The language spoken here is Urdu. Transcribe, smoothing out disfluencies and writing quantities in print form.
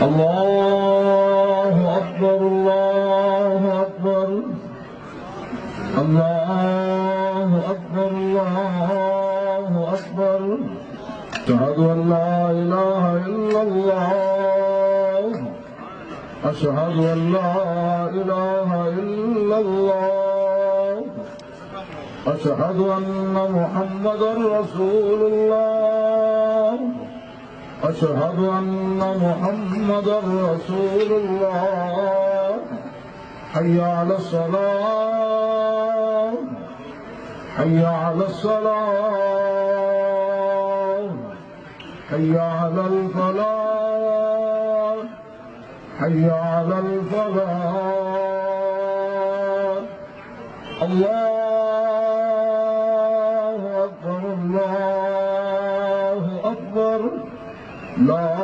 الله أكبر الله أكبر الله أكبر الله أكبر أشهد أن لا إله إلا الله أشهد أن لا إله إلا الله أشهد أن محمدا رسول الله أشهد أن محمدا رسول الله حي على الصلاة حي على الصلاة حي على الفلاح حي على الفلاح الله أكبر الله أكبر لا